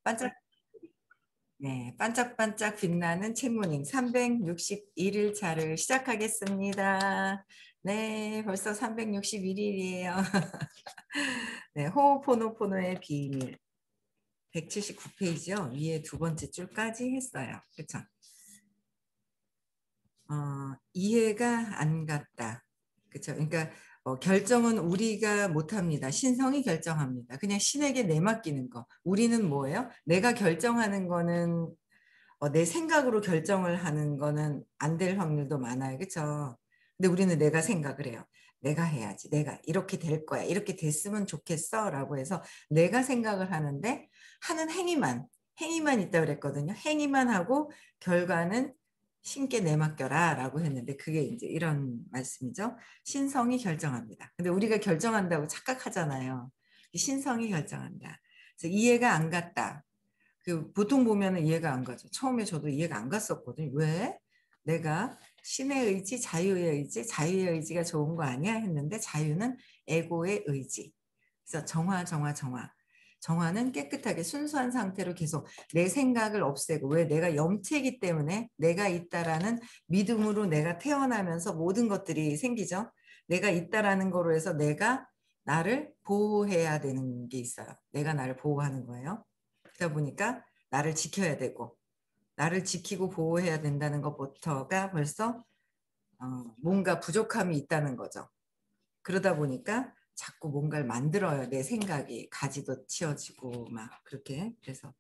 반짝, 네, 반짝반짝 빛나는 책무님 361일 차를 시작하겠습니다. 네, 벌써 361일이에요. 네, 호호포노포노의 비밀 179페이지요. 위에 두 번째 줄까지 했어요. 그렇죠? 이해가 안 갔다. 그렇죠? 그러니까 결정은 우리가 못합니다. 신성이 결정합니다. 그냥 신에게 내맡기는 거. 우리는 뭐예요? 내가 결정하는 거는 내 생각으로 결정을 하는 거는 안 될 확률도 많아요. 그렇죠? 근데 우리는 내가 생각을 해요. 내가 해야지. 내가 이렇게 될 거야. 이렇게 됐으면 좋겠어. 라고 해서 내가 생각을 하는데 하는 행위만 있다 그랬거든요. 행위만 하고 결과는 신께 내맡겨라 라고 했는데 그게 이제 이런 말씀이죠. 신성이 결정합니다. 근데 우리가 결정한다고 착각하잖아요. 신성이 결정한다. 그래서 이해가 안 갔다. 보통 보면은 이해가 안 가죠. 처음에 저도 이해가 안 갔었거든요. 왜? 내가 신의 의지, 자유의 의지가 좋은 거 아니야? 했는데 자유는 에고의 의지. 그래서 정화. 정화는 깨끗하게 순수한 상태로 계속 내 생각을 없애고 왜 내가 염체이기 때문에 내가 있다라는 믿음으로 내가 태어나면서 모든 것들이 생기죠. 내가 있다라는 거로 해서 내가 나를 보호해야 되는 게 있어요. 내가 나를 보호하는 거예요. 그러다 보니까 나를 지켜야 되고 나를 지키고 보호해야 된다는 것부터가 벌써 뭔가 부족함이 있다는 거죠. 그러다 보니까 자꾸 뭔가를 만들어요. 내 생각이 가지도 치워지고 막 그렇게. 그래서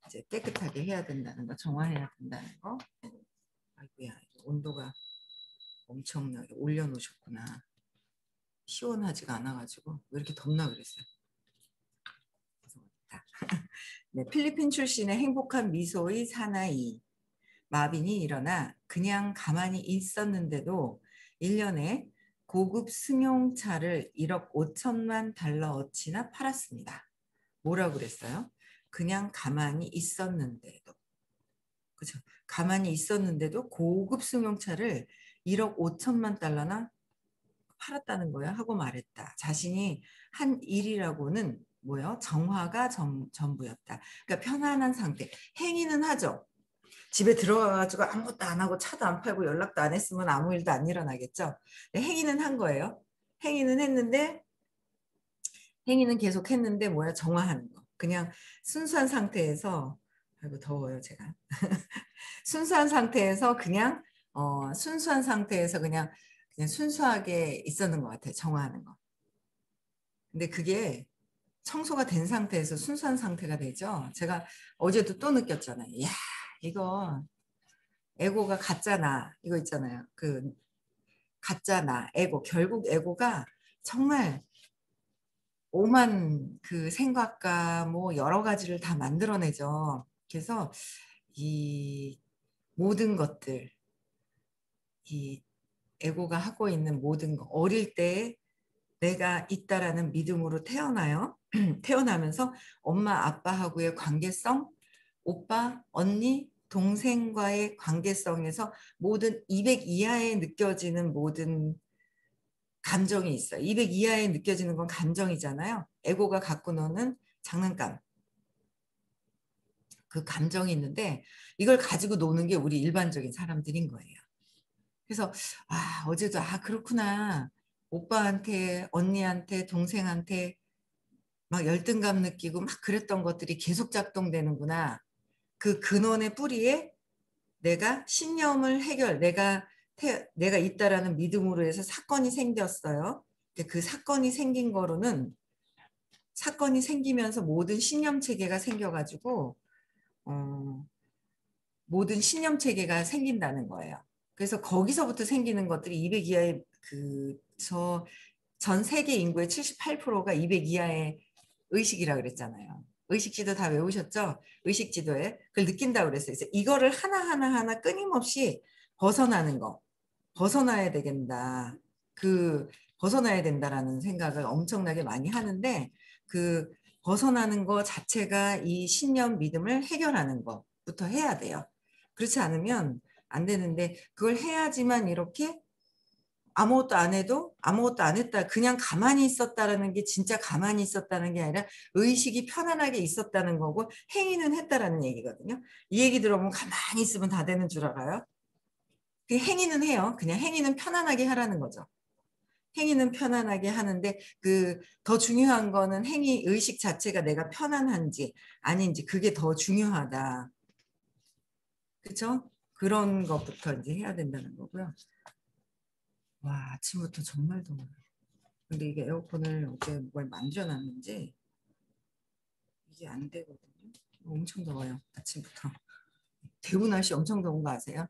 이제 깨끗하게 해야 된다는 거, 정화해야 된다는 거. 아이고야, 온도가 엄청나게 올려놓으셨구나. 시원하지가 않아가지고 왜 이렇게 덥나 그랬어요. 죄송합니다. 네, 필리핀 출신의 행복한 미소의 사나이 마빈이 일어나 그냥 가만히 있었는데도 1년에 고급 승용차를 1억 5천만 달러어치나 팔았습니다. 뭐라고 그랬어요? 그냥 가만히 있었는데도. 그죠? 가만히 있었는데도 고급 승용차를 1억 5천만 달러나 팔았다는 거야 하고 말했다. 자신이 한 일이라고는 뭐요? 정화가 전부였다. 그러니까 편안한 상태. 행위는 하죠. 집에 들어가가지고 아무것도 안 하고 차도 안 팔고 연락도 안 했으면 아무 일도 안 일어나겠죠. 행위는 한 거예요. 행위는 했는데 행위는 계속 했는데 뭐야 정화하는 거. 그냥 순수한 상태에서 아이고 더워요 제가. 순수한 상태에서 그냥 순수하게 있었는 것 같아요. 정화하는 거. 근데 그게 청소가 된 상태에서 순수한 상태가 되죠. 제가 어제도 또 느꼈잖아요. 야 이거 에고가 가짜나 이거 있잖아요. 가짜나 에고 결국 에고가 정말 오만 그 생각과 뭐 여러 가지를 다 만들어내죠. 그래서 이 모든 것들 이 에고가 하고 있는 모든 거 어릴 때 내가 있다라는 믿음으로 태어나요. 태어나면서 엄마 아빠하고의 관계성, 오빠, 언니, 동생과의 관계성에서 모든 200 이하에 느껴지는 모든 감정이 있어요. 200 이하에 느껴지는 건 감정이잖아요. 에고가 갖고 노는 장난감. 그 감정이 있는데 이걸 가지고 노는 게 우리 일반적인 사람들인 거예요. 그래서 어제도 그렇구나. 오빠한테, 언니한테, 동생한테 막 열등감 느끼고 막 그랬던 것들이 계속 작동되는구나. 그 근원의 뿌리에 내가 신념을 내가 있다라는 믿음으로 해서 사건이 생겼어요. 근데 그 사건이 생긴 거로는 사건이 생기면서 모든 신념 체계가 생겨가지고 모든 신념 체계가 생긴다는 거예요. 그래서 거기서부터 생기는 것들이 200 이하의 전 세계 인구의 78%가 200 이하의 의식이라 그랬잖아요. 의식지도 다 외우셨죠? 의식지도에 그걸 느낀다고 그랬어요. 그래서 이거를 하나 끊임없이 벗어나는 거. 벗어나야 되겠다. 벗어나야 된다라는 생각을 엄청나게 많이 하는데 그 벗어나는 거 자체가 이 신념 믿음을 해결하는 것부터 해야 돼요. 그렇지 않으면 안 되는데 그걸 해야지만 이렇게 아무것도 안 해도 아무것도 안 했다. 그냥 가만히 있었다라는 게 진짜 가만히 있었다는 게 아니라 의식이 편안하게 있었다는 거고 행위는 했다라는 얘기거든요. 이 얘기 들어보면 가만히 있으면 다 되는 줄 알아요. 그 행위는 해요. 그냥 행위는 편안하게 하라는 거죠. 행위는 편안하게 하는데 그 더 중요한 거는 행위 의식 자체가 내가 편안한지 아닌지 그게 더 중요하다. 그렇죠? 그런 것부터 이제 해야 된다는 거고요. 와, 아침부터 정말 더워요. 근데 이게 에어컨을 어제 뭘 만져놨는지 이게 안 되거든요. 엄청 더워요. 아침부터. 대구 날씨 엄청 더운 거 아세요?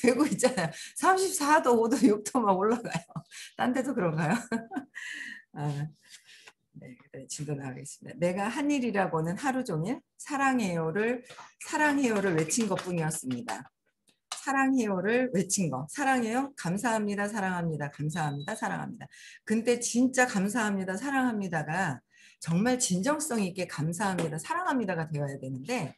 대구 있잖아요. 34도, 5도, 6도 막 올라가요. 딴 데도 그런가요? 아, 네, 그래, 진도 나가겠습니다. 내가 한 일이라고는 하루 종일 사랑해요를 외친 것뿐이었습니다. 사랑해요를 외친 거. 사랑해요. 감사합니다. 사랑합니다. 감사합니다. 사랑합니다. 근데 진짜 감사합니다. 사랑합니다가 정말 진정성 있게 감사합니다. 사랑합니다가 되어야 되는데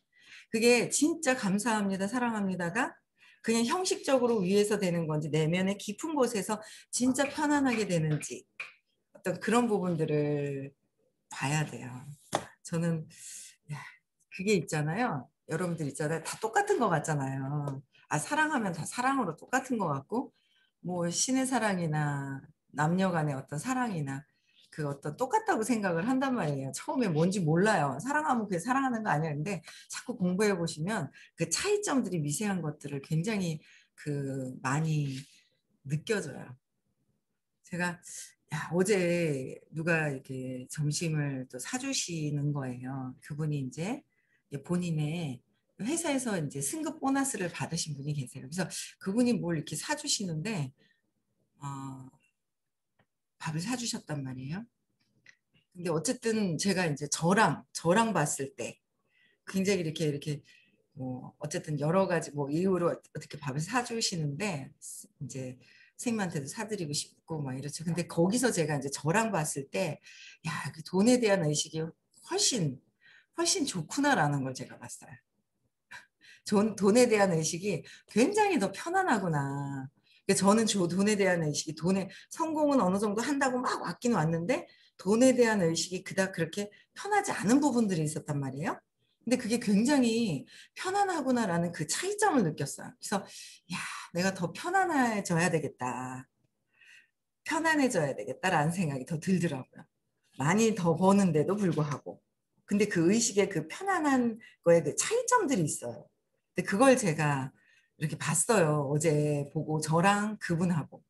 그게 진짜 감사합니다. 사랑합니다가 그냥 형식적으로 위에서 되는 건지 내면의 깊은 곳에서 진짜 편안하게 되는지 어떤 그런 부분들을 봐야 돼요. 저는 그게 있잖아요. 여러분들 있잖아요. 다 똑같은 것 같잖아요. 아, 사랑하면 다 사랑으로 똑같은 것 같고, 뭐, 신의 사랑이나 남녀 간의 어떤 사랑이나 그 어떤 똑같다고 생각을 한단 말이에요. 처음에 뭔지 몰라요. 사랑하면 그게 사랑하는 거 아니야. 근데 자꾸 공부해 보시면 그 차이점들이 미세한 것들을 굉장히 그 많이 느껴져요. 제가 어제 누가 이렇게 점심을 또 사주시는 거예요. 그분이 이제 본인의 회사에서 이제 승급 보너스를 받으신 분이 계세요. 그래서 그분이 뭘 이렇게 사주시는데 어, 밥을 사주셨단 말이에요. 근데 어쨌든 제가 이제 저랑 봤을 때 굉장히 이렇게 뭐 어쨌든 여러 가지 뭐 이유로 어떻게 밥을 사주시는데 이제 선생님한테도 사드리고 싶고 막 이렇죠. 근데 거기서 제가 이제 저랑 봤을 때, 야, 그 돈에 대한 의식이 훨씬 좋구나라는 걸 제가 봤어요. 돈에 대한 의식이 굉장히 더 편안하구나. 저는 돈에 대한 의식이 돈에 성공은 어느 정도 한다고 막 왔긴 왔는데 돈에 대한 의식이 그닥 그렇게 편하지 않은 부분들이 있었단 말이에요. 근데 그게 굉장히 편안하구나라는 그 차이점을 느꼈어요. 그래서 야, 내가 더 편안해져야 되겠다. 편안해져야 되겠다라는 생각이 더 들더라고요. 많이 더 버는데도 불구하고. 근데 그 의식의 그 편안한 거에 그 차이점들이 있어요. 근데 그걸 제가 이렇게 봤어요. 어제 보고 저랑 그분하고.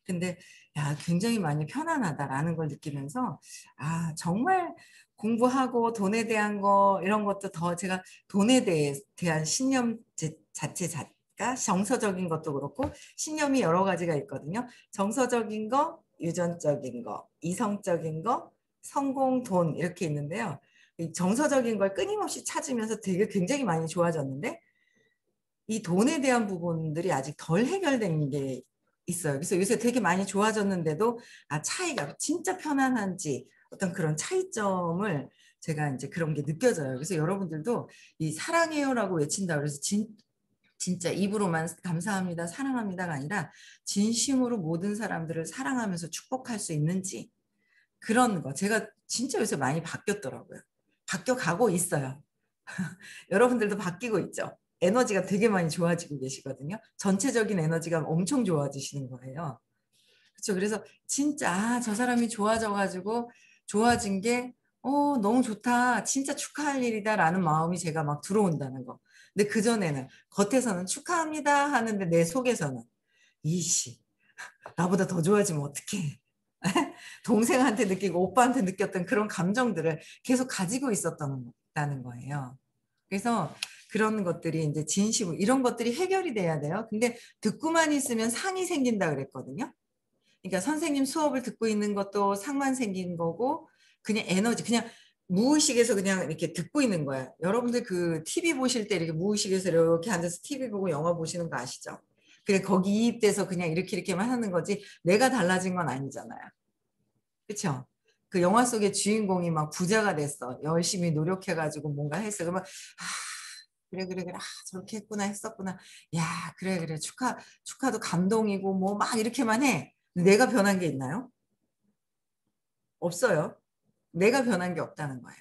근데 야, 굉장히 많이 편안하다라는 걸 느끼면서 아, 정말 공부하고 돈에 대한 거 이런 것도 더 제가 돈에 대한 신념 자체가 정서적인 것도 그렇고 신념이 여러 가지가 있거든요. 정서적인 거, 유전적인 거, 이성적인 거, 성공, 돈 이렇게 있는데요. 이 정서적인 걸 끊임없이 찾으면서 되게 굉장히 많이 좋아졌는데 이 돈에 대한 부분들이 아직 덜 해결된 게 있어요. 그래서 요새 되게 많이 좋아졌는데도 아, 차이가 진짜 편안한지 어떤 그런 차이점을 제가 이제 그런 게 느껴져요. 그래서 여러분들도 이 사랑해요라고 외친다 그래서 진짜 입으로만 감사합니다, 사랑합니다가 아니라 진심으로 모든 사람들을 사랑하면서 축복할 수 있는지 그런 거 제가 진짜 요새 많이 바뀌었더라고요. 바뀌어 가고 있어요. 여러분들도 바뀌고 있죠. 에너지가 되게 많이 좋아지고 계시거든요. 전체적인 에너지가 엄청 좋아지시는 거예요. 그렇죠. 그래서 진짜 아, 저 사람이 좋아져가지고 좋아진 게 너무 좋다. 진짜 축하할 일이다라는 마음이 제가 막 들어온다는 거. 근데 그전에는 겉에서는 축하합니다 하는데 내 속에서는 이씨 나보다 더 좋아지면 어떡해. 동생한테 느끼고 오빠한테 느꼈던 그런 감정들을 계속 가지고 있었다는 거예요. 그래서 그런 것들이 이제 진심 이런 것들이 해결이 돼야 돼요. 근데 듣고만 있으면 상이 생긴다 그랬거든요. 그러니까 선생님 수업을 듣고 있는 것도 상만 생긴 거고 그냥 에너지 그냥 무의식에서 그냥 이렇게 듣고 있는 거야. 여러분들 그 TV 보실 때 이렇게 무의식에서 이렇게 앉아서 TV 보고 영화 보시는 거 아시죠? 그래 거기 이입돼서 그냥 이렇게만 하는 거지 내가 달라진 건 아니잖아요. 그렇죠? 그 영화 속의 주인공이 막 부자가 됐어. 열심히 노력해가지고 뭔가 했어. 그러면 그래 그래 그래 아 저렇게 했구나 했었구나 야 그래 그래 축하도 감동이고 뭐 막 이렇게만 해. 내가 변한 게 있나요? 없어요. 내가 변한 게 없다는 거예요.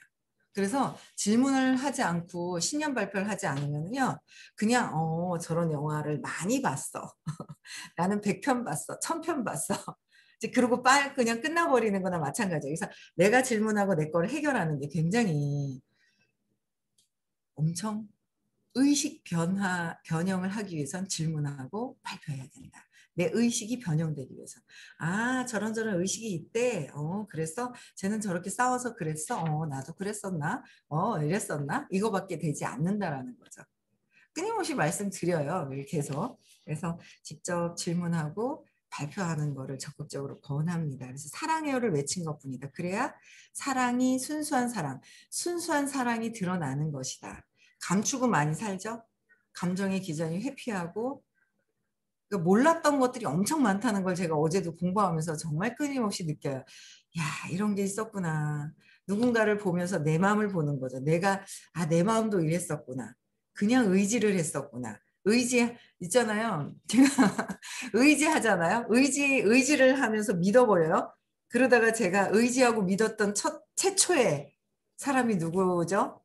그래서 질문을 하지 않고 신년 발표를 하지 않으면요. 그냥 저런 영화를 많이 봤어. 나는 100편 봤어. 1000편 봤어. 이제 그러고 그냥 끝나버리는 거나 마찬가지예요. 그래서 내가 질문하고 내 거를 해결하는 게 굉장히 엄청 의식 변형을 하기 위해선 질문하고 발표해야 된다. 내 의식이 변형되기 위해서. 아, 저런저런 의식이 있대. 그랬어? 쟤는 저렇게 싸워서 그랬어? 나도 그랬었나? 이랬었나? 이거밖에 되지 않는다라는 거죠. 끊임없이 말씀드려요. 계속. 그래서 직접 질문하고 발표하는 거를 적극적으로 권합니다. 그래서 사랑해요를 외친 것뿐이다. 그래야 사랑이 순수한 사랑이 드러나는 것이다. 감추고 많이 살죠. 감정의 기전이 회피하고 그러니까 몰랐던 것들이 엄청 많다는 걸 제가 어제도 공부하면서 정말 끊임없이 느껴요. 야, 이런 게 있었구나. 누군가를 보면서 내 마음을 보는 거죠. 내 마음도 이랬었구나. 그냥 의지를 했었구나. 의지 있잖아요. 제가 의지하잖아요. 의지를 하면서 믿어버려요. 그러다가 제가 의지하고 믿었던 최초의 사람이 누구죠?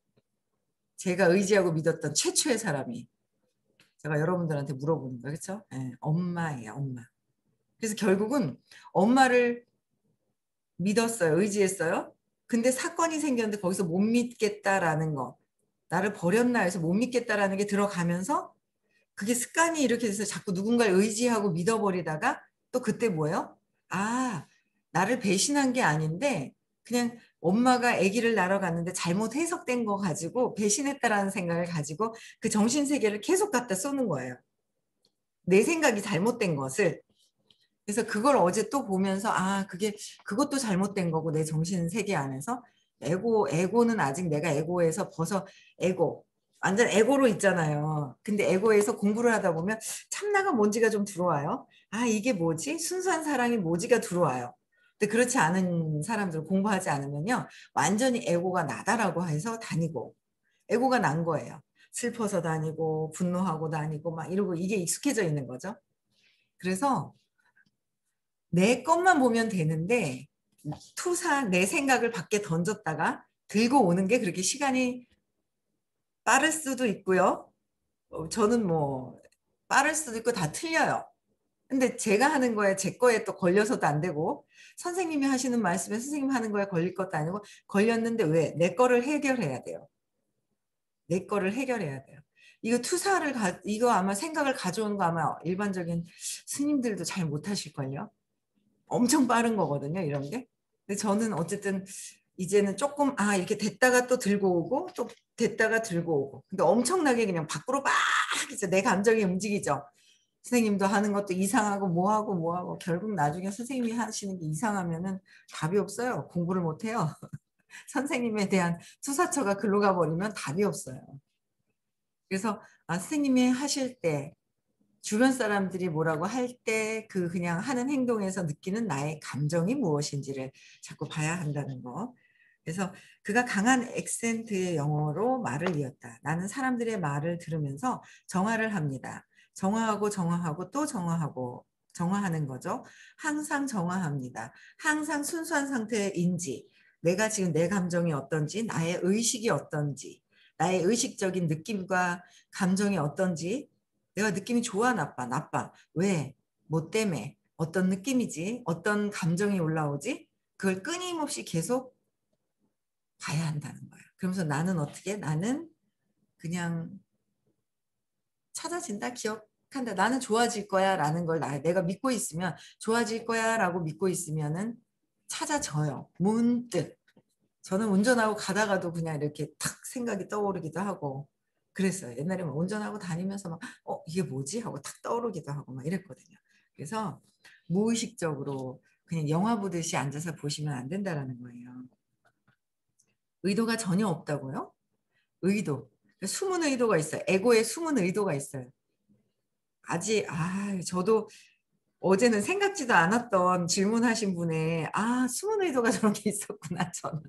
제가 의지하고 믿었던 최초의 사람이 제가 여러분들한테 물어보는 거 그렇죠? 네, 엄마예요, 엄마. 그래서 결국은 엄마를 믿었어요, 의지했어요. 근데 사건이 생겼는데 거기서 못 믿겠다라는 거, 나를 버렸나 해서 못 믿겠다라는 게 들어가면서 그게 습관이 이렇게 돼서 자꾸 누군가를 의지하고 믿어버리다가 또 그때 뭐예요? 아, 나를 배신한 게 아닌데 그냥 엄마가 아기를 낳으러 갔는데 잘못 해석된 거 가지고 배신했다라는 생각을 가지고 그 정신세계를 계속 갖다 쏘는 거예요. 내 생각이 잘못된 것을. 그래서 그걸 어제 또 보면서 그것도 잘못된 거고 내 정신 세계 안에서 에고는 아직 내가 에고에서 에고 완전 에고로 있잖아요. 근데 에고에서 공부를 하다 보면 참나가 뭔지가 좀 들어와요. 이게 뭐지? 순수한 사랑이 뭐지가 들어와요. 근데 그렇지 않은 사람들 공부하지 않으면요. 완전히 에고가 나다라고 해서 다니고 에고가 난 거예요. 슬퍼서 다니고 분노하고 다니고 막 이러고 이게 익숙해져 있는 거죠. 그래서 내 것만 보면 되는데 내 생각을 밖에 던졌다가 들고 오는 게 그렇게 시간이 빠를 수도 있고요. 저는 뭐 빠를 수도 있고 다 틀려요. 근데 제가 하는 거에 제 거에 또 걸려서도 안 되고 선생님이 하시는 말씀에 선생님 하는 거에 걸릴 것도 아니고 걸렸는데 왜? 내 거를 해결해야 돼요. 내 거를 해결해야 돼요. 이거 아마 생각을 가져오는 거 아마 일반적인 스님들도 잘 못하실걸요. 엄청 빠른 거거든요, 이런 게. 근데 저는 어쨌든 이제는 조금 이렇게 됐다가 또 들고 오고 또 됐다가 들고 오고. 근데 엄청나게 그냥 밖으로 막 이제 내 감정이 움직이죠. 선생님도 하는 것도 이상하고 뭐하고 결국 나중에 선생님이 하시는 게 이상하면은 답이 없어요. 공부를 못 해요. 선생님에 대한 투사처가 글로 가버리면 답이 없어요. 그래서 선생님이 하실 때 주변 사람들이 뭐라고 할 때 그냥 하는 행동에서 느끼는 나의 감정이 무엇인지를 자꾸 봐야 한다는 거. 그래서 그가 강한 액센트의 영어로 말을 이었다. 나는 사람들의 말을 들으면서 정화를 합니다. 정화하고 또 정화하는 거죠. 항상 정화합니다. 항상 순수한 상태의 인지. 내가 지금 내 감정이 어떤지, 나의 의식이 어떤지, 나의 의식적인 느낌과 감정이 어떤지 내가 느낌이 좋아 나빠 왜? 뭐 때문에? 어떤 느낌이지? 어떤 감정이 올라오지? 그걸 끊임없이 계속 봐야 한다는 거야. 그러면서 나는 그냥 찾아진다 기억한다 나는 좋아질 거야 라는 걸 내가 믿고 있으면 좋아질 거야 라고 믿고 있으면은 찾아져요. 문득 저는 운전하고 가다가도 그냥 이렇게 탁 생각이 떠오르기도 하고 그랬어요. 옛날에 막 운전하고 다니면서 막 이게 뭐지? 하고 탁 떠오르기도 하고 막 이랬거든요. 그래서 무의식적으로 그냥 영화 보듯이 앉아서 보시면 안 된다라는 거예요. 의도가 전혀 없다고요? 의도. 숨은 의도가 있어요. 에고에 숨은 의도가 있어요. 저도 어제는 생각지도 않았던 질문하신 분의 숨은 의도가 저런 게 있었구나 저는.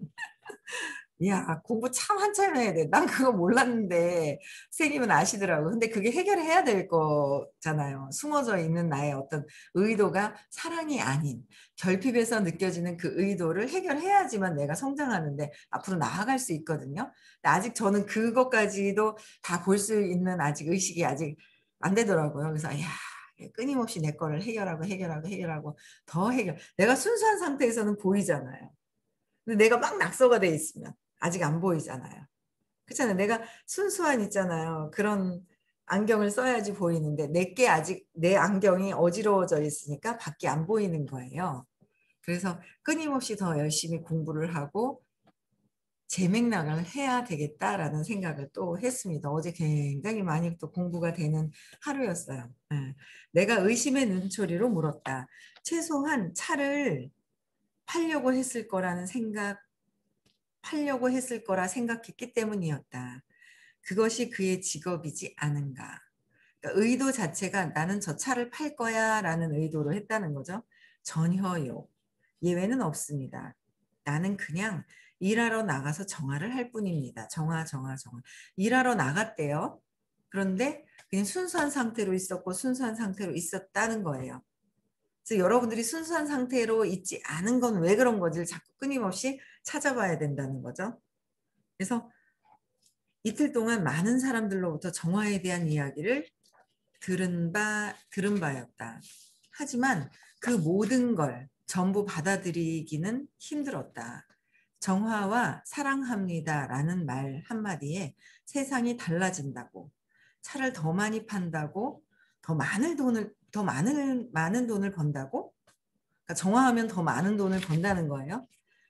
야, 공부 참 한참 해야 돼. 난 그거 몰랐는데 선생님은 아시더라고. 근데 그게 해결해야 될 거잖아요. 숨어져 있는 나의 어떤 의도가 사랑이 아닌 결핍에서 느껴지는 그 의도를 해결해야지만 내가 성장하는데 앞으로 나아갈 수 있거든요. 근데 아직 저는 그것까지도 다 볼 수 있는 아직 의식이 아직 안 되더라고요. 그래서 야, 끊임없이 내 거를 해결하고 더 해결. 내가 순수한 상태에서는 보이잖아요. 근데 내가 막 낙서가 돼 있으면 아직 안 보이잖아요. 그렇잖아요. 내가 순수한 있잖아요. 그런 안경을 써야지 보이는데 내게 아직 내 안경이 어지러워져 있으니까 밖이 안 보이는 거예요. 그래서 끊임없이 더 열심히 공부를 하고 재맥락을 해야 되겠다라는 생각을 또 했습니다. 어제 굉장히 많이 또 공부가 되는 하루였어요. 네. 내가 의심의 눈초리로 물었다. 최소한 차를 팔려고 했을 거라는 생각 팔려고 했을 거라 생각했기 때문이었다. 그것이 그의 직업이지 않은가. 그러니까 의도 자체가 나는 저 차를 팔 거야 라는 의도로 했다는 거죠. 전혀요. 예외는 없습니다. 나는 그냥 일하러 나가서 정화를 할 뿐입니다. 정화. 일하러 나갔대요. 그런데 그냥 순수한 상태로 있었고 순수한 상태로 있었다는 거예요. 그래서 여러분들이 순수한 상태로 있지 않은 건 왜 그런 건지를 자꾸 끊임없이 찾아봐야 된다는 거죠. 그래서 이틀 동안 많은 사람들로부터 정화에 대한 이야기를 들은 바였다. 하지만 그 모든 걸 전부 받아들이기는 힘들었다. 정화와 사랑합니다라는 말 한마디에 세상이 달라진다고, 차를 더 많이 판다고, 많은 돈을 번다고, 그러니까 정화하면 더 많은 돈을 번다는 거예요.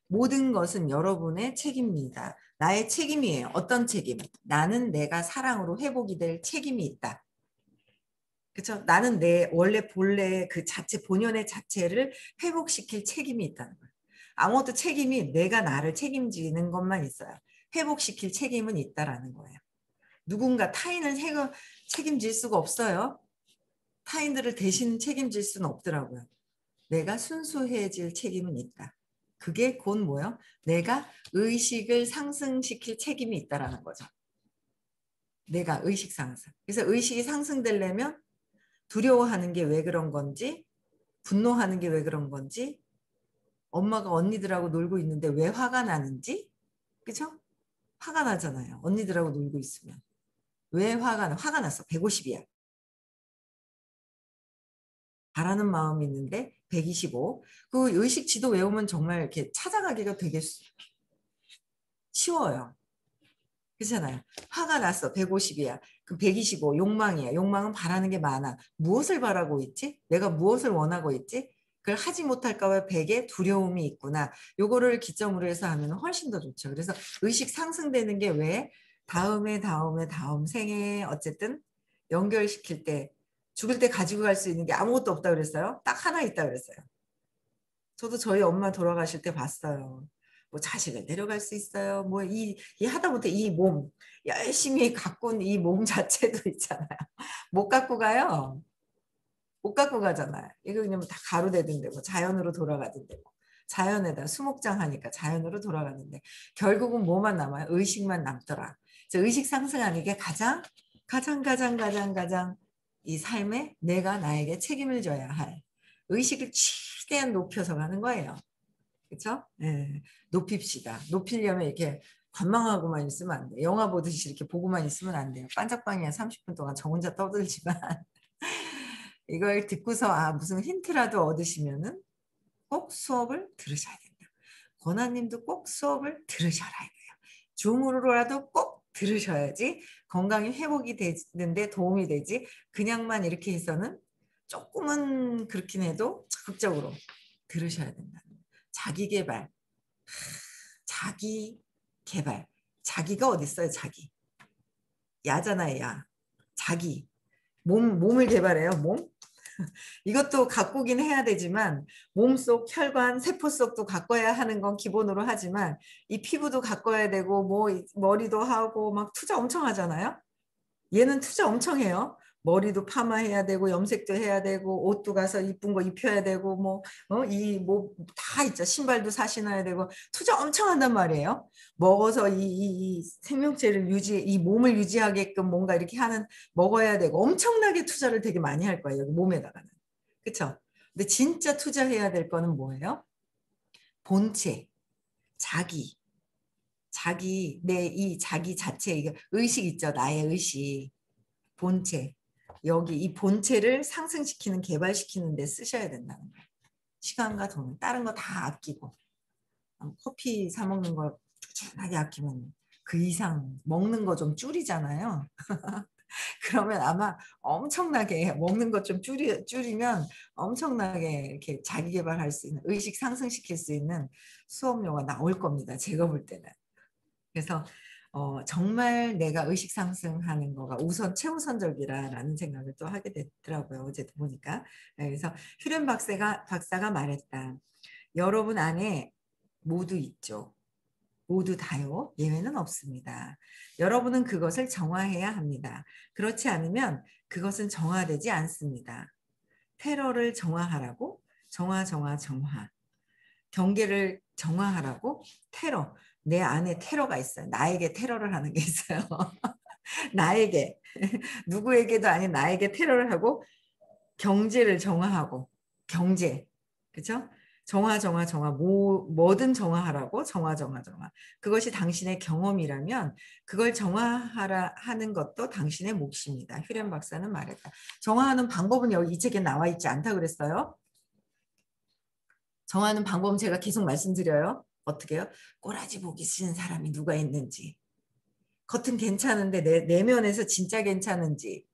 모든 것은 여러분의 책임입니다. 나의 책임이에요. 어떤 책임? 나는 내가 사랑으로 회복이 될 책임이 있다. 그렇죠? 나는 내 원래 본래 그 자체 본연의 자체를 회복시킬 책임이 있다는 거예요. 아무것도 책임이 내가 나를 책임지는 것만 있어요. 회복시킬 책임은 있다라는 거예요. 누군가 타인을 책임질 수가 없어요. 타인들을 대신 책임질 수는 없더라고요. 내가 순수해질 책임은 있다. 그게 곧 뭐예요? 내가 의식을 상승시킬 책임이 있다라는 거죠. 내가 의식 상승. 그래서 의식이 상승되려면 두려워하는 게 왜 그런 건지, 분노하는 게 왜 그런 건지, 엄마가 언니들하고 놀고 있는데 왜 화가 나는지, 그죠? 화가 나잖아요. 언니들하고 놀고 있으면. 왜 화가 났어. 150이야. 바라는 마음이 있는데 125. 그 의식 지도 외우면 정말 이렇게 찾아가기가 되게 쉬워요. 그렇잖아요. 화가 났어. 150이야. 그 125. 욕망이야. 욕망은 바라는 게 많아. 무엇을 바라고 있지? 내가 무엇을 원하고 있지? 그걸 하지 못할까 봐 100의 두려움이 있구나. 요거를 기점으로 해서 하면 훨씬 더 좋죠. 그래서 의식 상승되는 게 왜? 다음 생에 어쨌든 연결시킬 때 죽을 때 가지고 갈 수 있는 게 아무것도 없다 그랬어요. 딱 하나 있다 그랬어요. 저도 저희 엄마 돌아가실 때 봤어요. 뭐 자식을 데려갈 수 있어요. 뭐 이 하다못해 이 몸 열심히 가꾼 이 몸 자체도 있잖아요. 못 갖고 가요. 못 갖고 가잖아요. 이거 그냥 다 가루되던데 뭐 자연으로 돌아가던데 뭐. 자연에다 수목장 하니까 자연으로 돌아가는데 결국은 뭐만 남아요? 의식만 남더라. 의식 상승하는 게 가장 이 삶에 내가 나에게 책임을 져야 할 의식을 최대한 높여서 가는 거예요. 그렇죠? 네. 높입시다. 높이려면 이렇게 관망하고만 있으면 안 돼요. 영화 보듯이 이렇게 보고만 있으면 안 돼요. 반짝방이야 30분 동안 저 혼자 떠들지만 이걸 듣고서 무슨 힌트라도 얻으시면은 꼭 수업을 들으셔야 된다. 권하님도 꼭 수업을 들으셔야 돼요. 줌으로라도 꼭 들으셔야지 건강이 회복이 되는데 도움이 되지. 그냥만 이렇게 해서는 조금은 그렇긴 해도 적극적으로 들으셔야 된다. 자기 개발, 자기 개발. 자기가 어디 있어요? 자기. 야잖아요, 야. 자기. 몸을 개발해요, 몸. 이것도 가꾸긴 해야 되지만 몸속 혈관, 세포 속도 가꿔야 하는 건 기본으로 하지만 이 피부도 가꿔야 되고 뭐 머리도 하고 막 투자 엄청 하잖아요. 얘는 투자 엄청 해요. 머리도 파마해야 되고 염색도 해야 되고 옷도 가서 이쁜 거 입혀야 되고 뭐 다 있죠. 신발도 사 신어야 되고 투자 엄청 한단 말이에요. 먹어서 이 생명체를 이 몸을 유지하게끔 뭔가 이렇게 하는 먹어야 되고 엄청나게 투자를 되게 많이 할 거예요. 여기 몸에다가는. 그렇죠? 근데 진짜 투자해야 될 거는 뭐예요? 본체, 자기, 내 자기 자체, 이게 의식 있죠. 나의 의식, 본체. 여기 이 본체를 상승시키는, 개발시키는 데 쓰셔야 된다는 거예요. 시간과 돈, 다른 거 다 아끼고. 커피 사 먹는 거 꾸준하게 아끼면 그 이상 먹는 거 좀 줄이잖아요. 그러면 아마 엄청나게 먹는 것 좀 줄이면 엄청나게 이렇게 자기 개발할 수 있는, 의식 상승시킬 수 있는 수업료가 나올 겁니다. 제가 볼 때는. 그래서 정말 내가 의식 상승하는 거가 최우선적이라는 생각을 또 하게 되더라고요. 어제도 보니까. 그래서 휴렌 박사가 말했다. 여러분 안에 모두 있죠. 모두 다요. 예외는 없습니다. 여러분은 그것을 정화해야 합니다. 그렇지 않으면 그것은 정화되지 않습니다. 테러를 정화하라고 정화. 경계를 정화하라고 테러. 내 안에 테러가 있어요. 나에게 테러를 하는 게 있어요. 나에게. 누구에게도 아닌 나에게 테러를 하고 경제를 정화하고 경제. 그렇죠? 정화. 뭐든 정화하라고 정화. 그것이 당신의 경험이라면 그걸 정화하라 하는 것도 당신의 몫입니다. 휴렌 박사는 말했다. 정화하는 방법은 여기 이 책에 나와 있지 않다 그랬어요. 정하는 방법은 제가 계속 말씀드려요. 어떻게 해요? 꼬라지 보기 싫은 사람이 누가 있는지. 겉은 괜찮은데 내면에서 진짜 괜찮은지.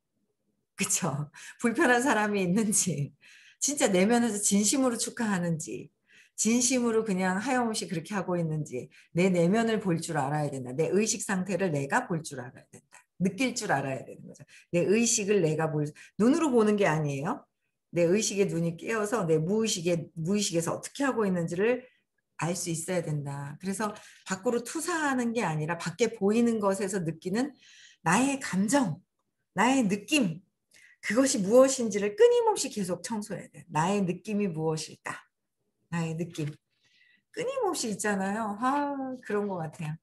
그쵸? 불편한 사람이 있는지. 진짜 내면에서 진심으로 축하하는지. 진심으로 그냥 하염없이 그렇게 하고 있는지. 내 내면을 볼 줄 알아야 된다. 내 의식 상태를 내가 볼 줄 알아야 된다. 느낄 줄 알아야 되는 거죠. 내 의식을 내가 눈으로 보는 게 아니에요. 내 의식의 눈이 깨어서 내 무의식에서 어떻게 하고 있는지를 알 수 있어야 된다. 그래서 밖으로 투사하는 게 아니라 밖에 보이는 것에서 느끼는 나의 감정, 나의 느낌, 그것이 무엇인지를 끊임없이 계속 청소해야 돼. 나의 느낌이 무엇일까? 나의 느낌. 끊임없이 있잖아요. 그런 것 같아요.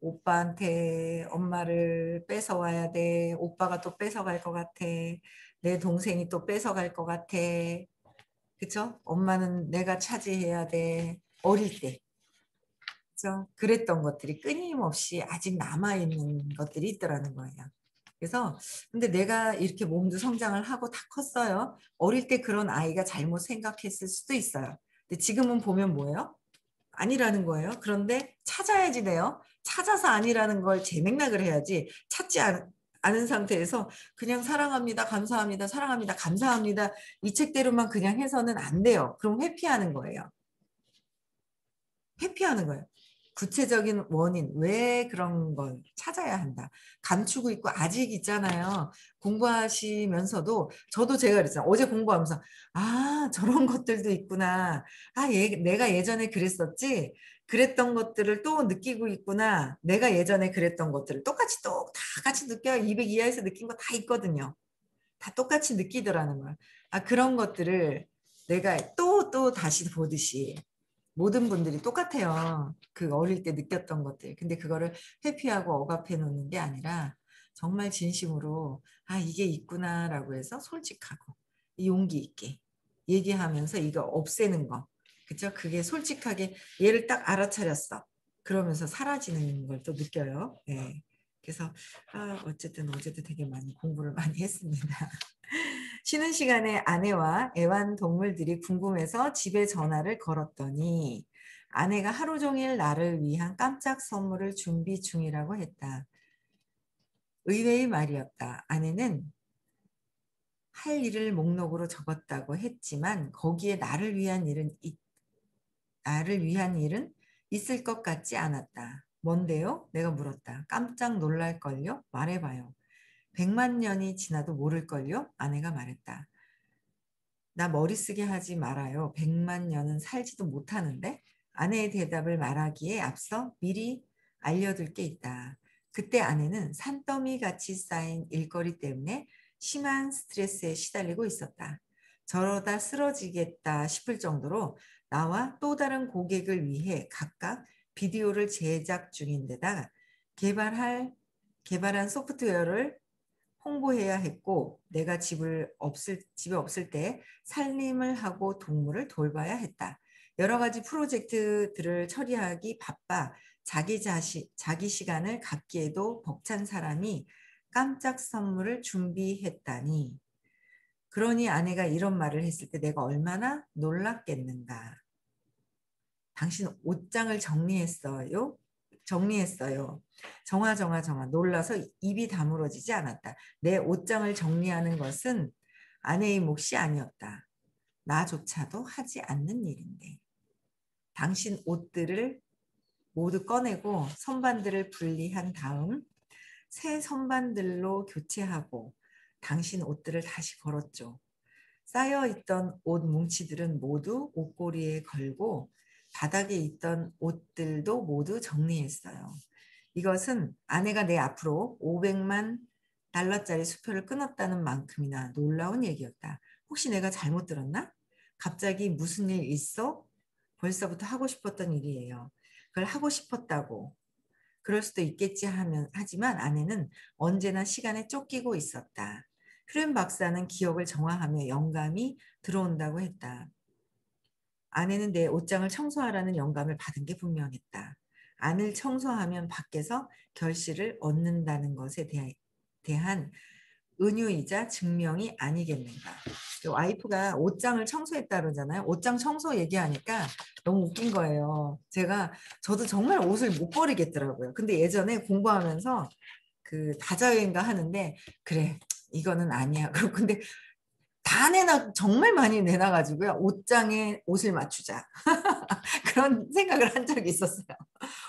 오빠한테 엄마를 뺏어와야 돼. 오빠가 또 뺏어갈 것 같아. 내 동생이 또 뺏어갈 것 같아. 그쵸? 엄마는 내가 차지해야 돼. 어릴 때. 그쵸? 그랬던 것들이 끊임없이 아직 남아있는 것들이 있더라는 거예요. 그래서 근데 내가 이렇게 몸도 성장을 하고 다 컸어요. 어릴 때 그런 아이가 잘못 생각했을 수도 있어요. 근데 지금은 보면 뭐예요? 아니라는 거예요. 그런데 찾아야지 돼요. 찾아서 아니라는 걸 재맥락을 해야지 않은 상태에서 그냥 사랑합니다, 감사합니다, 사랑합니다, 감사합니다 이 책대로만 그냥 해서는 안 돼요. 그럼 회피하는 거예요. 회피하는 거예요. 구체적인 원인, 왜 그런 걸 찾아야 한다. 감추고 있고 아직 있잖아요. 공부하시면서도 저도 제가 그랬잖아요. 어제 공부하면서 저런 것들도 있구나. 내가 예전에 그랬었지. 그랬던 것들을 또 느끼고 있구나. 내가 예전에 그랬던 것들을 똑같이 또 다 같이 느껴요. 200 이하에서 느낀 거 다 있거든요. 다 똑같이 느끼더라는 거야. 그런 것들을 내가 또 다시 보듯이 모든 분들이 똑같아요. 그 어릴 때 느꼈던 것들. 근데 그거를 회피하고 억압해 놓는 게 아니라 정말 진심으로 이게 있구나라고 해서 솔직하고 용기 있게 얘기하면서 이거 없애는 거. 그죠? 그게 솔직하게 얘를 딱 알아차렸어. 그러면서 사라지는 걸 또 느껴요. 네. 그래서 어쨌든 어제도 되게 많이 공부를 많이 했습니다. 쉬는 시간에 아내와 애완동물들이 궁금해서 집에 전화를 걸었더니 아내가 하루 종일 나를 위한 깜짝 선물을 준비 중이라고 했다. 의외의 말이었다. 아내는 할 일을 목록으로 적었다고 했지만 거기에 나를 위한 일은 있을 것 같지 않았다. 뭔데요? 내가 물었다. 깜짝 놀랄걸요? 말해봐요. 100만 년이 지나도 모를걸요? 아내가 말했다. 나 머리 쓰게 하지 말아요. 100만 년은 살지도 못하는데 아내의 대답을 말하기에 앞서 미리 알려둘 게 있다. 그때 아내는 산더미 같이 쌓인 일거리 때문에 심한 스트레스에 시달리고 있었다. 저러다 쓰러지겠다 싶을 정도로 나와 또 다른 고객을 위해 각각 비디오를 제작 중인데다 개발한 소프트웨어를 홍보해야 했고 내가 집에 없을 때 살림을 하고 동물을 돌봐야 했다. 여러 가지 프로젝트들을 처리하기 바빠 자기 시간을 갖기에도 벅찬 사람이 깜짝 선물을 준비했다니. 그러니 아내가 이런 말을 했을 때 내가 얼마나 놀랐겠는가. 당신 옷장을 정리했어요? 정리했어요. 정화. 놀라서 입이 다물어지지 않았다. 내 옷장을 정리하는 것은 아내의 몫이 아니었다. 나조차도 하지 않는 일인데. 당신 옷들을 모두 꺼내고 선반들을 분리한 다음 새 선반들로 교체하고 당신 옷들을 다시 걸었죠. 쌓여있던 옷 뭉치들은 모두 옷고리에 걸고 바닥에 있던 옷들도 모두 정리했어요. 이것은 아내가 내 앞으로 500만 달러짜리 수표를 끊었다는 만큼이나 놀라운 얘기였다. 혹시 내가 잘못 들었나? 갑자기 무슨 일 있어? 벌써부터 하고 싶었던 일이에요. 그걸 하고 싶었다고. 그럴 수도 있겠지 하지만 아내는 언제나 시간에 쫓기고 있었다. 프렌 박사는 기억을 정화하며 영감이 들어온다고 했다. 아내는 내 옷장을 청소하라는 영감을 받은 게 분명했다. 안을 청소하면 밖에서 결실을 얻는다는 것에 대한 은유이자 증명이 아니겠는가. 와이프가 옷장을 청소했다 그러잖아요. 옷장 청소 얘기하니까 너무 웃긴 거예요. 저도 정말 옷을 못 버리겠더라고요. 근데 예전에 공부하면서 그 다자여인가 하는데 그래 이거는 아니야. 근데 다 정말 많이 내놔가지고요. 옷장에 옷을 맞추자. 그런 생각을 한 적이 있었어요.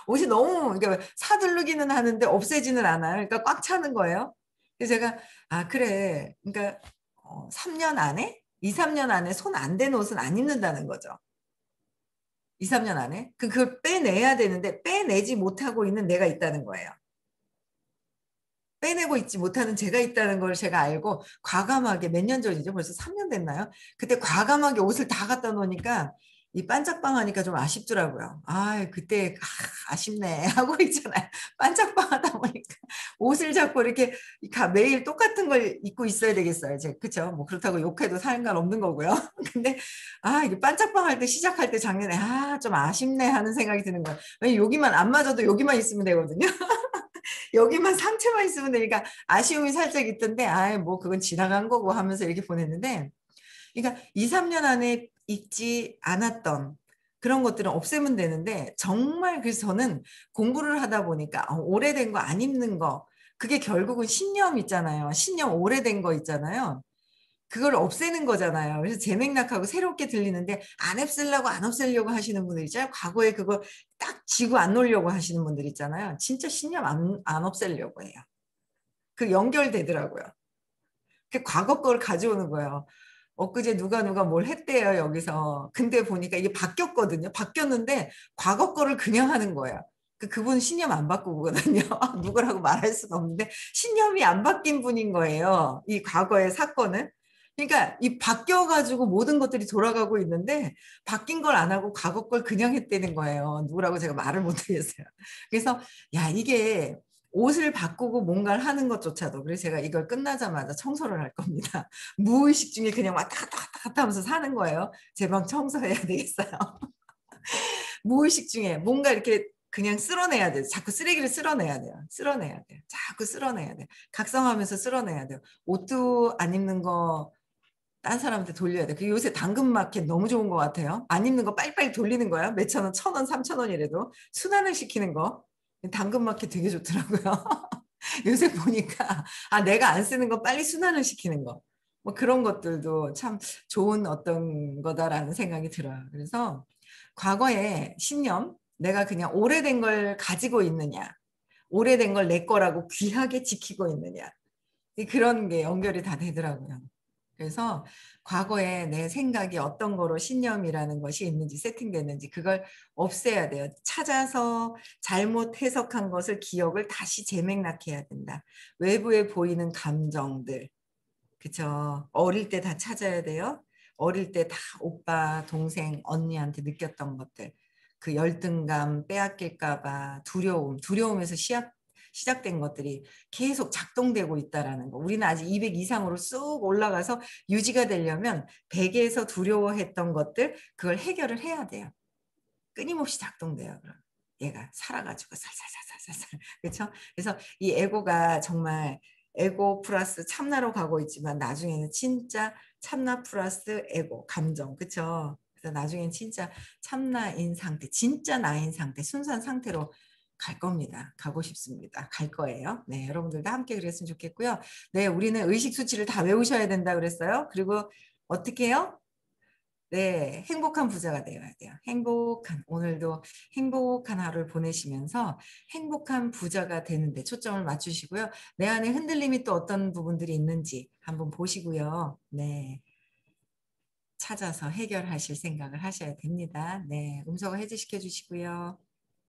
옷이 너무 그러니까 사두르기는 하는데 없애지는 않아요. 그러니까 꽉 차는 거예요. 그래서 제가 그래. 그러니까 3년 안에 2, 3년 안에 손 안 댄 옷은 안 입는다는 거죠. 2, 3년 안에. 그걸 빼내야 되는데 빼내지 못하고 있는 내가 있다는 거예요. 빼내고 있지 못하는 제가 있다는 걸 제가 알고 과감하게 몇 년 전이죠. 벌써 3년 됐나요? 그때 과감하게 옷을 다 갖다 놓으니까 이 반짝방하니까 좀 아쉽더라고요. 그때 아쉽네 하고 있잖아요. 반짝방하다 보니까 옷을 자꾸 이렇게 매일 똑같은 걸 입고 있어야 되겠어요. 그렇죠? 뭐 그렇다고 욕해도 상관없는 거고요. 근데 이게 반짝방할 때 시작할 때 작년에 좀 아쉽네 하는 생각이 드는 거예요. 왜냐면 여기만 안 맞아도 여기만 있으면 되거든요. 여기만 상처만 있으면 되니까 아쉬움이 살짝 있던데 뭐 그건 지나간 거고 하면서 이렇게 보냈는데 그러니까 2, 3년 안에 잊지 않았던 그런 것들은 없애면 되는데 정말 그래서 저는 공부를 하다 보니까 오래된 거 안 입는 거 그게 결국은 신념 있잖아요. 신념 오래된 거 있잖아요. 그걸 없애는 거잖아요. 그래서 제 맥락하고 새롭게 들리는데 안 없애려고 하시는 분들 있잖아요. 과거에 그거 딱 쥐고 안 놓으려고 하시는 분들 있잖아요. 진짜 신념 안 없애려고 해요. 그 연결되더라고요. 그 과거 걸 가져오는 거예요. 엊그제 누가 뭘 했대요, 여기서. 근데 보니까 이게 바뀌었거든요. 바뀌었는데 과거 거를 그냥 하는 거예요. 그분 신념 안 바꾸거든요. 누구라고 말할 수가 없는데 신념이 안 바뀐 분인 거예요. 이 과거의 사건은. 그러니까 이 바뀌어가지고 모든 것들이 돌아가고 있는데 바뀐 걸 안 하고 과거 걸 그냥 했다는 거예요. 누구라고 제가 말을 못 하겠어요. 그래서 이게 옷을 바꾸고 뭔가를 하는 것조차도 그래서 제가 이걸 끝나자마자 청소를 할 겁니다. 무의식 중에 그냥 왔다 갔다 하면서 사는 거예요. 제 방 청소해야 되겠어요. 무의식 중에 뭔가 이렇게 그냥 쓸어내야 돼요. 자꾸 쓰레기를 쓸어내야 돼요. 쓸어내야 돼요. 자꾸 쓸어내야 돼요. 각성하면서 쓸어내야 돼요. 옷도 안 입는 거 딴 사람한테 돌려야 돼. 그 요새 당근마켓 너무 좋은 것 같아요. 안 입는 거 빨리빨리 돌리는 거야. 몇천 원, 1,000원, 3,000원이라도 순환을 시키는 거. 당근마켓 되게 좋더라고요. 요새 보니까 내가 안 쓰는 거 빨리 순환을 시키는 거. 뭐 그런 것들도 참 좋은 어떤 거다라는 생각이 들어요. 그래서 과거에 신념, 내가 그냥 오래된 걸 가지고 있느냐, 오래된 걸 내 거라고 귀하게 지키고 있느냐, 그런 게 연결이 다 되더라고요. 그래서 과거에 내 생각이 어떤 거로 신념이라는 것이 있는지 세팅됐는지 그걸 없애야 돼요. 찾아서 잘못 해석한 것을 기억을 다시 재맥락해야 된다. 외부에 보이는 감정들, 그쵸? 어릴 때 다 찾아야 돼요. 어릴 때 다 오빠, 동생, 언니한테 느꼈던 것들. 그 열등감, 빼앗길까 봐 두려움에서 시작된 것들이 계속 작동되고 있다라는 거. 우리는 아직 200 이상으로 쑥 올라가서 유지가 되려면 100에서 두려워했던 것들, 그걸 해결을 해야 돼요. 끊임없이 작동돼요. 그럼 얘가 살아가지고 살살살살살살. 그렇죠? 그래서 이 에고가 정말 에고 플러스 참나로 가고 있지만 나중에는 진짜 참나 플러스 에고 감정. 그렇죠? 그래서 나중엔 진짜 참나인 상태, 진짜 나인 상태, 순수한 상태로 갈 겁니다. 가고 싶습니다. 갈 거예요. 네, 여러분들도 함께 그랬으면 좋겠고요. 네, 우리는 의식 수치를 다 외우셔야 된다 그랬어요. 그리고 어떻게 해요? 네, 행복한 부자가 되어야 돼요. 오늘도 행복한 하루를 보내시면서 행복한 부자가 되는데 초점을 맞추시고요. 내 안에 흔들림이 또 어떤 부분들이 있는지 한번 보시고요. 네, 찾아서 해결하실 생각을 하셔야 됩니다. 네, 음성을 해제시켜 주시고요.